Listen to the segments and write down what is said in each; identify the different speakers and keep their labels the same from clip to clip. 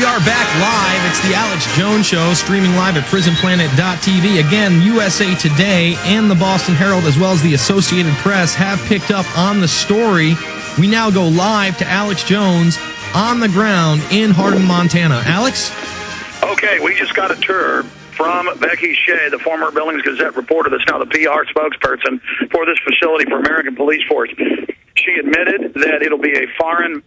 Speaker 1: are back live. It's the Alex Jones Show, streaming live at prisonplanet.tv. Again, USA Today and the Boston Herald, as well as the Associated Press, have picked up on the story. We now go live to Alex Jones on the ground in Hardin, Montana. Alex?
Speaker 2: Okay, we just got a tour from Becky Shea, the former Billings Gazette reporter that's now the PR spokesperson for this facility for American Police Force. She admitted that it'll be a foreign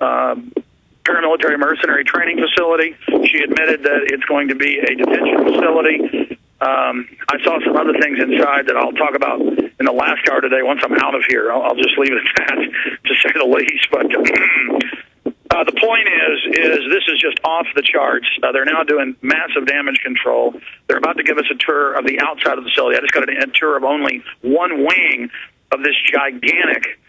Speaker 2: paramilitary mercenary training facility. She admitted that it's going to be a detention facility. I saw some other things inside that I'll talk about in the last hour today once I'm out of here. I'll just leave it at that, to say the least. But the point is this is just off the charts. They're now doing massive damage control. They're about to give us a tour of the outside of the facility. I just got a tour of only one wing of this gigantic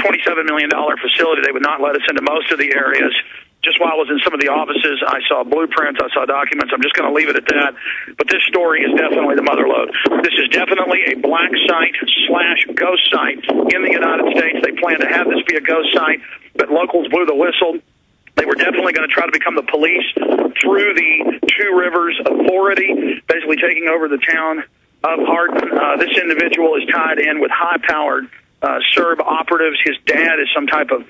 Speaker 2: $27 million facility. They would not let us into most of the areas. Just while I was in some of the offices, I saw blueprints, I saw documents. I'm just going to leave it at that. But this story is definitely the mother lode. This is definitely a black site / ghost site in the United States. They plan to have this be a ghost site, but locals blew the whistle. They were definitely going to try to become the police through the two rivers authority, basically taking over the town of Hardin. This individual is tied in with high-powered Serb operatives. His dad is some type of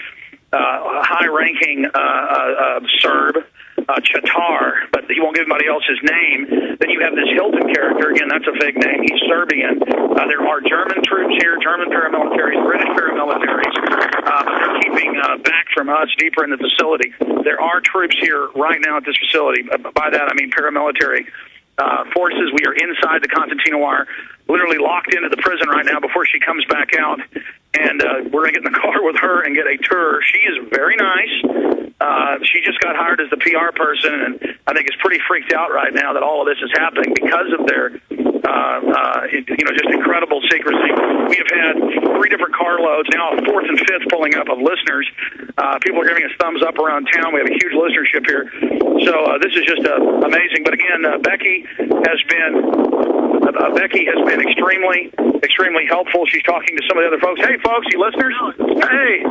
Speaker 2: high-ranking Serb, Chatar, but he won't give anybody else his name. Then you have this Hilton character. Again, that's a fake name. He's Serbian. There are German troops here, German paramilitaries, British paramilitaries, but they're keeping back from us deeper in the facility. There are troops here right now at this facility. By that, I mean paramilitary forces. We are inside the Constantina wire, literally locked into the prison right now before she comes back out. And we're going to get in the car with her and get a tour. She is very nice. She just got hired as the PR person, and I think is pretty freaked out right now that all of this is happening because of their, just incredible secrecy. We have had 3 different carloads, now a 4th and 5th pulling up of listeners. People are giving us thumbs up around town. We have a huge listenership here. So this is just amazing. But again, Becky has been extremely helpful. She's talking to some of the other folks. Hey, folks, you listeners? Hey,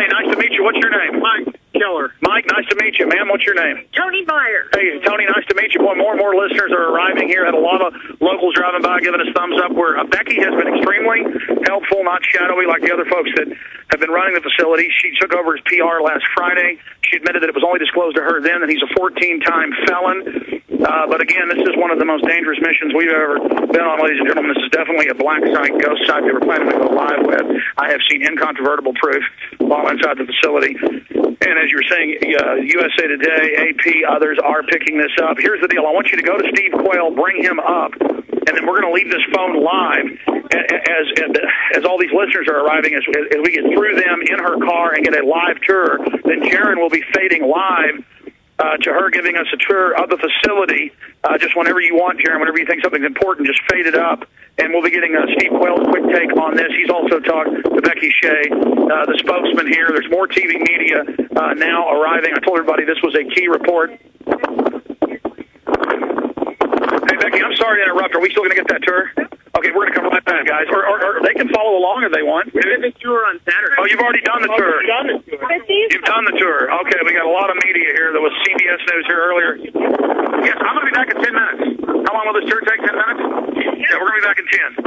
Speaker 2: nice to meet you. What's your name?
Speaker 3: Mike Keller.
Speaker 2: Mike, nice to meet you. Ma'am, what's your name?
Speaker 3: Tony Meyer.
Speaker 2: Hey, Tony, nice to meet you. Boy, more and more listeners are arriving here. Had a lot of locals driving by giving us thumbs up. Where Becky has been extremely helpful, not shadowy like the other folks that have been running the facility. She took over as PR last Friday. She admitted that it was only disclosed to her then that he's a 14-time felon. But again, this is one of the most dangerous missions we've ever been on, ladies and gentlemen. This is definitely a black site, ghost site they were planning to go live with. I have seen incontrovertible proof while inside the facility. And as you were saying, USA Today, AP, others are picking this up. Here's the deal. I want you to go to Steve Quayle, bring him up, and then we're going to leave this phone live as all these listeners are arriving, as we get through them in her car and get a live tour. Then Jaron will be fading live to her giving us a tour of the facility. Just whenever you want, Jaron, whenever you think something's important, just fade it up. And we'll be getting Steve Quayle's quick take on this. He's also talked to Becky Shea, the spokesman here. There's more TV media now arriving. I told everybody this was a key report. Hey, Becky, I'm sorry to interrupt. Are we still going to get that tour? Okay, we're going to come right back, guys. Or they can follow along if they want.
Speaker 3: We did the tour on Saturday.
Speaker 2: Oh, you've already done the tour. You've done the tour. Okay, we got a lot of media here. There was CBS News here earlier. Yes, I'm going to be back in 10 minutes. How long will this tour take? 10 minutes? Yeah, we're going to be back in 10.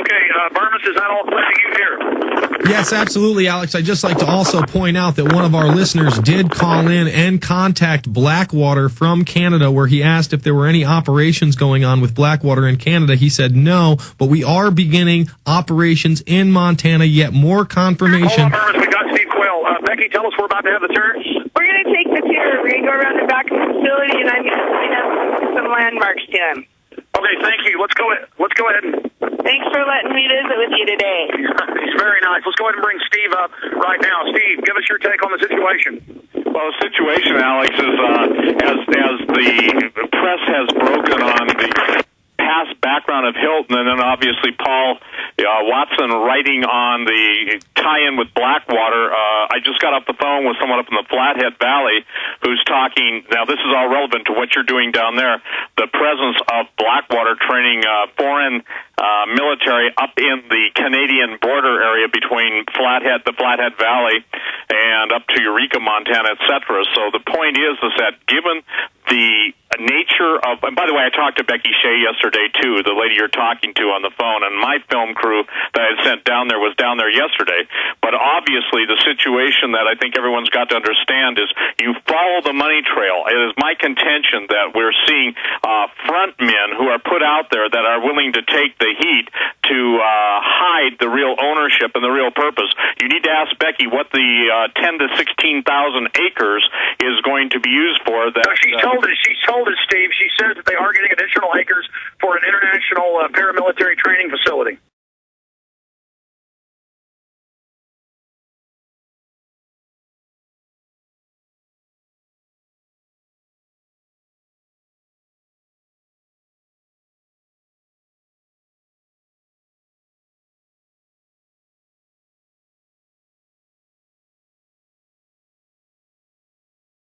Speaker 2: Okay, Burmis, is that all letting you hear?
Speaker 1: Yes, absolutely, Alex. I'd just like to also point out that one of our listeners did call in and contact Blackwater from Canada, where he asked if there were any operations going on with Blackwater in Canada. He said no, but we are beginning operations in Montana. Yet more confirmation.
Speaker 2: Hold on, Burmis, we got Steve Quayle. Becky, tell us we're about to have the tour.
Speaker 4: We're going to take the tour. We're going to go around the back of the facility, and I'm going to point out some landmarks to him.
Speaker 2: Okay, thank you. Let's go ahead and...
Speaker 4: Thanks for letting me visit with you today.
Speaker 2: He's very nice. Let's go ahead and bring Steve up right now. Steve, give us your take on the situation.
Speaker 5: Well, the situation, Alex, is as the press has broken on the past background of Hilton, and then obviously Paul Watson writing on the tie-in with Blackwater. I just got off the phone with someone up in the Flathead Valley who's talking, now this is all relevant to what you're doing down there, the presence of Blackwater training foreign military up in the Canadian border area between the Flathead Valley, and up to Eureka, Montana, etc. So the point is that given the nature of, and by the way, I talked to Becky Shea yesterday too, the lady you're talking to on the phone, and my film crew that I had sent down there was down there yesterday. But obviously the situation that I think everyone's got to understand is you follow the money trail. It is my contention that we're seeing front men who are put out there that are willing to take the heat to hide the real ownership and the real purpose. You need to ask Becky what the 10 to 16,000 acres is going to be used for. That
Speaker 2: she's told us, Steve. She says that they are getting additional acres for an international paramilitary training facility.